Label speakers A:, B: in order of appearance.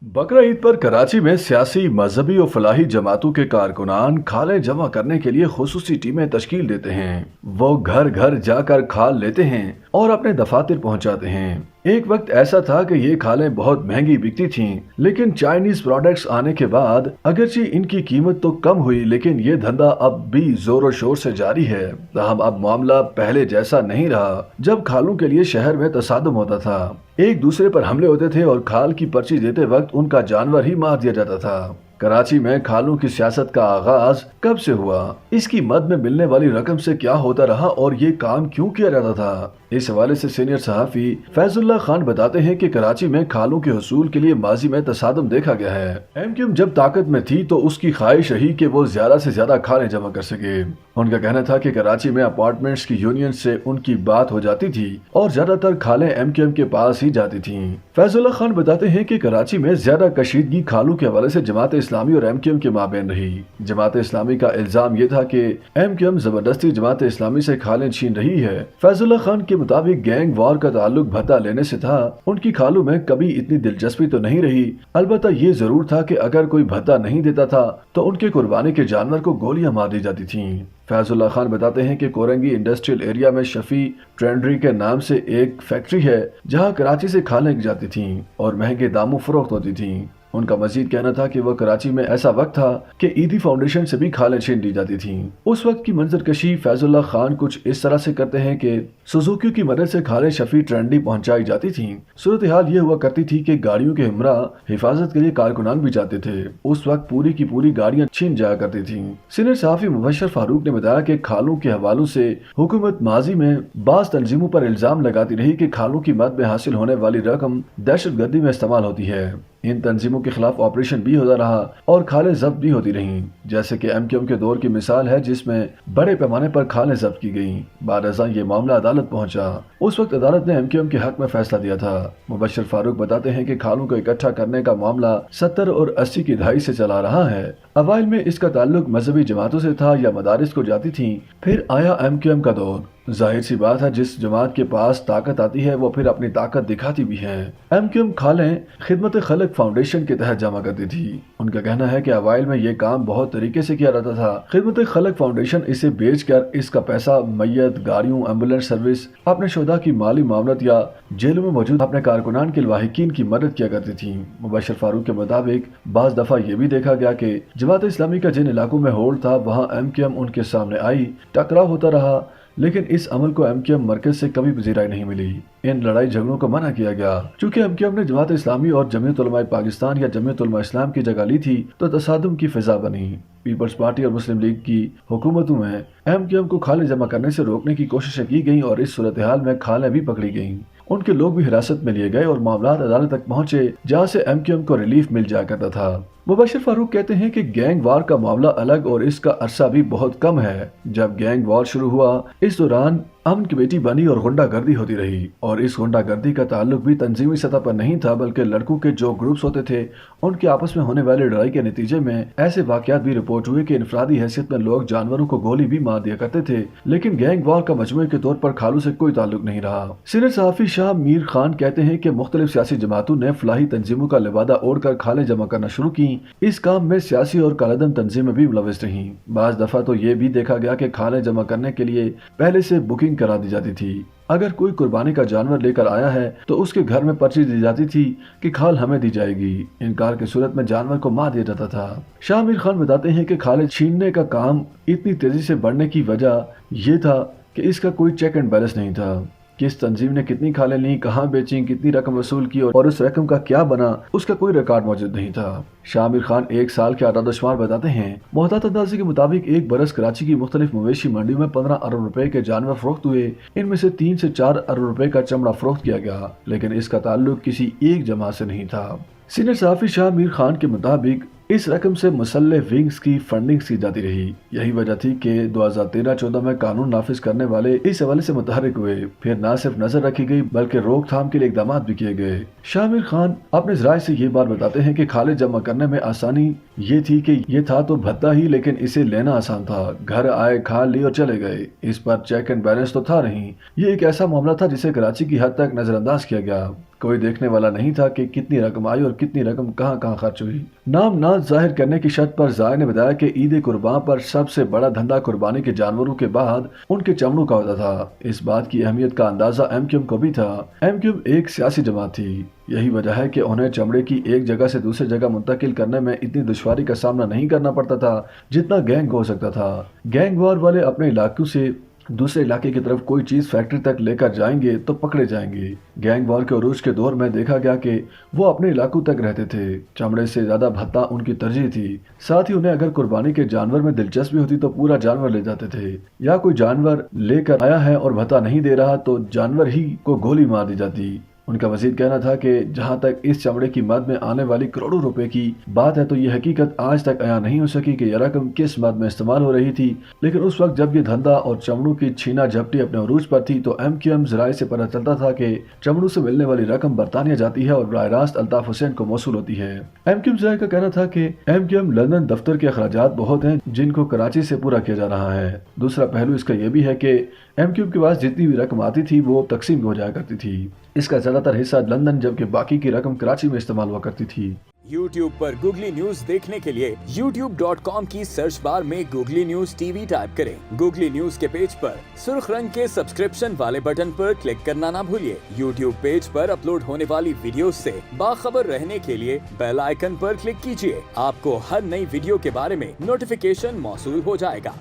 A: बकरा ईद पर कराची में सियासी, मजहबी और फलाही जमातों के कारकुनान खालें जमा करने के लिए खुसूसी टीमें तश्कील देते हैं। वो घर घर जाकर खाल लेते हैं और अपने दफातर पहुंचाते हैं। एक वक्त ऐसा था कि ये खालें बहुत महंगी बिकती थीं, लेकिन चाइनीज प्रोडक्ट्स आने के बाद अगरचे इनकी कीमत तो कम हुई, लेकिन ये धंधा अब भी जोरों शोर से जारी है। ताहम अब मामला पहले जैसा नहीं रहा, जब खालों के लिए शहर में तसादुम होता था, एक दूसरे पर हमले होते थे और खाल की पर्ची देते वक्त उनका जानवर ही मार दिया जाता था। कराची में खालों की सियासत का आगाज कब से हुआ, इसकी मद में मिलने वाली रकम से क्या होता रहा और ये काम क्यों किया जाता था, इस हवाले से सीनियर सहाफी फैजुल्लाह खान बताते हैं कि कराची में खालों के हसूल के लिए माजी में तसादुम देखा गया है। एमक्यूएम जब ताकत में थी तो उसकी ख्वाहिश रही कि वो ज्यादा से ज्यादा खालें जमा कर सके। उनका कहना था कि कराची में अपार्टमेंट्स की यूनियन से उनकी बात हो जाती थी और ज्यादातर खालें एमक्यूएम के पास ही जाती थीं। फैजुल्लाह खान बताते हैं कि कराची में ज्यादा कशीदगी खालों के हवाले से जमात इस्लामी और एमक्यूएम के माबेन रही। जमात इस्लामी का इल्जाम ये था कि एमक्यूएम जबरदस्ती जमात इस्लामी से खालें छीन रही है। फैजुल्लाह खान के मुताबिक गैंग वार का ताल्लुक भत्ता लेने से था। उनकी खालों में कभी इतनी दिलचस्पी तो नहीं रही, अलबत्ता ये जरूर था कि अगर कोई भत्ता नहीं देता था तो उनके कुर्बानी के जानवर को गोलियां मार दी जाती थीं। फैजुल्लाह खान बताते हैं कि कोरंगी इंडस्ट्रियल एरिया में शफी ट्रेंडरी के नाम से एक फैक्ट्री है, जहां कराची से खालें जाती थीं और महंगे दामों फरोख्त होती थीं। उनका मजीद कहना था कि वह कराची में ऐसा वक्त था कि ईदी फाउंडेशन से भी खालें छीन ली जाती थीं। उस वक्त की मंजरकशी फैजुल्लाह खान कुछ इस तरह से करते हैं कि सुजुकी की मदद से खालें शफी ट्रेंडी पहुंचाई जाती थीं। सूरत हाल ये हुआ करती थी कि गाड़ियों के हमरा हिफाजत के लिए कारकुनान भी जाते थे। उस वक्त पूरी की पूरी गाड़ियां छीन जाया करती थीं। सीनियर सहाफी मुबशर फारूक ने बताया कि खालों के हवालों से हुकूमत माजी में बास तंजीमों पर इल्जाम लगाती रही कि खालों की मद में हासिल होने वाली रकम दहशत गर्दी में इस्तेमाल होती है। इन तंजीमों के खिलाफ ऑपरेशन भी होता रहा और खालें जब्त भी होती रहीं, जैसे कि एमक्यूएम के दौर की मिसाल है जिसमें बड़े पैमाने पर खालें जब्त की गईं। बारज़ा ये मामला अदालत पहुंचा। उस वक्त अदालत ने एमक्यूएम के हक में फैसला दिया था। मुबशर फारूक बताते हैं कि खालों को इकट्ठा करने का मामला 70 और 80 की दहाई से चला रहा है। अवाइल में इसका ताल्लुक मजहबी जमातों से था या मदारिस को जाती थी, फिर आया एमक्यूएम का दौर। जाहिर सी बात है, जिस जमात के पास ताकत आती है वो फिर अपनी ताकत दिखाती भी है। एमक्यूएम खालें खिदमत खलक फाउंडेशन के तहत जमा करती थी। उनका कहना है कि अवाइल में ये काम बहुत तरीके से किया जाता था। खिदमत खलक फाउंडेशन इसे बेचकर इसका पैसा मैयत, गाड़ियों, एम्बुलेंस सर्विस, अपने शोधा की माली मामलत या जेलों में मौजूद अपने कारकुनान के लवाहिकीन की मदद किया करती थी। मुबशर फारूक के मुताबिक बाज दफा ये भी देखा गया कि जमात इस्लामी का जिन इलाकों में होल्ड था वहाँ एमक्यूएम उनके सामने आई, टकराव होता रहा, लेकिन इस अमल को एमक्यूएम मरकज से कभी पजीराई नहीं मिली। इन लड़ाई झगड़ों को मना किया गया। चूंकि एमक्यूएम ने जमात इस्लामी और जमीयत उलमा पाकिस्तान या जमीयत उलमा इस्लाम की जगह ली थी तो तसादुम की फिजा बनी। पीपल्स पार्टी और मुस्लिम लीग की हुकूमतों में एमक्यूएम को खालें जमा करने से रोकने की कोशिशें की गईं और इस सूरत हाल में खालें भी पकड़ी गईं। उनके लोग भी हिरासत में लिए गए और मामला अदालत तक पहुंचे, जहां से एमक्यूएम को रिलीफ मिल जाया करता था। मुबशर फारूक कहते हैं कि गैंग वार का मामला अलग और इसका अरसा भी बहुत कम है। जब गैंग वार शुरू हुआ इस दौरान अमन की बेटी बनी और गुंडागर्दी होती रही, और इस गुंडागर्दी का ताल्लुक भी तंजीमी सतह पर नहीं था, बल्कि लड़कों के जो ग्रुप्स होते थे उनके आपस में होने वाली लड़ाई के नतीजे में ऐसे वाकयात भी रिपोर्ट हुए कि इनफरादी हैसियत में लोग जानवरों को गोली भी मार दिया करते थे, लेकिन गैंग वार का मजमूए के तौर पर खालों से कोई ताल्लुक नहीं रहा। सीनियर सहाफी शाह मीर खान कहते हैं कि मुख्तलिफ सियासी जमातों ने फलाही तंजीमों का लिबादा ओढ़कर खालें जमा करना शुरू की। इस काम में सियासी और कालाधन तंजीमें भी मुलविस रहीं। बाज दफा तो ये भी देखा गया कि खालें जमा करने के लिए पहले से बुकिंग करा दी जाती थी। अगर कोई कुर्बानी का जानवर लेकर आया है तो उसके घर में पर्ची दी जाती थी कि खाल हमें दी जाएगी। इनकार की सूरत में जानवर को मार दिया जाता था। शाह मीर खान बताते हैं कि खालें छीनने का काम इतनी तेजी से बढ़ने की वजह यह था कि इसका कोई चेक एंड बैलेंस नहीं था। किस तंजीम ने कितनी खालें ली, कहाँ बेची, कितनी रकम वसूल की और उस रकम का क्या बना, उसका कोई रिकॉर्ड मौजूद नहीं था। शामिर खान एक साल के आदादशुमार बताते हैं। मोहतात अंदाजे के मुताबिक एक बरस कराची की मुख्तलिफ मवेशी मंडियों में 15 अरब रुपए के जानवर फरोख्त हुए। इनमें से 3 से 4 अरब रुपए का चमड़ा फरोख्त किया गया, लेकिन इसका ताल्लुक किसी एक जमा से नहीं था। सीनियर सहाफी शाह मीर खान के मुताबिक इस रकम से मुसल्लह विंग्स की फंडिंग की जाती रही। यही वजह थी कि 2013-14 में कानून नाफिज करने वाले इस हवाले से मुतहरिक हुए। फिर न सिर्फ नजर रखी गई बल्कि रोकथाम के लिए इकदाम भी किए गए। शामिर खान अपने ज़राए से ये बात बताते हैं कि खालें जमा करने में आसानी ये थी कि ये था तो भत्ता ही, लेकिन इसे लेना आसान था। घर आए, खा ली और चले गए। इस पर चेक एंड बैलेंस तो था नहीं। ये एक ऐसा मामला था जिसे कराची की हद तक नजरअंदाज किया गया। कोई देखने वाला नहीं था कि कितनी रकम आई और कितनी रकम कहाँ कहाँ खर्च हुई। नाम ना जाहिर करने की शर्त पर ज़ाहिर ने बताया कि ईद कुर्बान पर सबसे बड़ा धंधा कुर्बानी के जानवरों के बाद उनके चमड़ों का होता था। इस बात की अहमियत का अंदाजा एमक्यूएम को भी था। एमक्यूएम एक सियासी जमात थी। यही वजह है कि उन्हें चमड़े की एक जगह से दूसरी जगह मुंतकिल करने में इतनी दुश्वारी का सामना नहीं करना पड़ता था जितना गैंग हो सकता था। गैंग वार वाले अपने इलाकों से दूसरे इलाके की तरफ कोई चीज़ फैक्ट्री तक लेकर जाएंगे तो पकड़े जाएंगे। गैंग वॉर के उरूज के दौर में देखा गया कि वो अपने इलाकों तक रहते थे। चमड़े से ज़्यादा भत्ता उनकी तरजीह थी। साथ ही उन्हें अगर कुर्बानी के जानवर में दिलचस्पी होती तो पूरा जानवर ले जाते थे, या कोई जानवर लेकर आया है और भत्ता नहीं दे रहा तो जानवर ही को गोली मार दी जाती। उनका मजीद कहना था कि जहां तक इस चमड़े की मद में आने वाली करोड़ों रुपए की बात है तो ये हकीकत आज तक अया नहीं हो सकी कि यह रकम किस मद में इस्तेमाल हो रही थी। लेकिन उस वक्त जब ये धंधा और चमड़ों की छीना झपटी अपने उरूज पर थी तो एमक्यूएम जराये से पता चलता था कि चमड़ों से मिलने वाली रकम बरतानिया जाती है और बराह रास्त अल्ताफ हुसैन को मौसूल होती है। एमक्यूएम जराये का कहना था कि एमक्यूएम लंदन दफ्तर के अखराजात बहुत हैं जिनको कराची से पूरा किया जा रहा है। दूसरा पहलू इसका यह भी है कि एमक्यूएम के पास जितनी भी रकम आती थी वो तकसीम हो जाया करती थी। इसका ज्यादातर हिस्सा लंदन जबकि बाकी की रकम कराची में इस्तेमाल हुआ करती थी।
B: YouTube पर गूगली न्यूज देखने के लिए youtube.com की सर्च बार में गूगली न्यूज टीवी टाइप करें। गूगली न्यूज के पेज पर सुर्ख रंग के सब्सक्रिप्शन वाले बटन पर क्लिक करना ना भूलिए। YouTube पेज पर अपलोड होने वाली वीडियोस से बाखबर रहने के लिए बेल आइकन पर क्लिक कीजिए। आपको हर नई वीडियो के बारे में नोटिफिकेशन मौसूल हो जाएगा।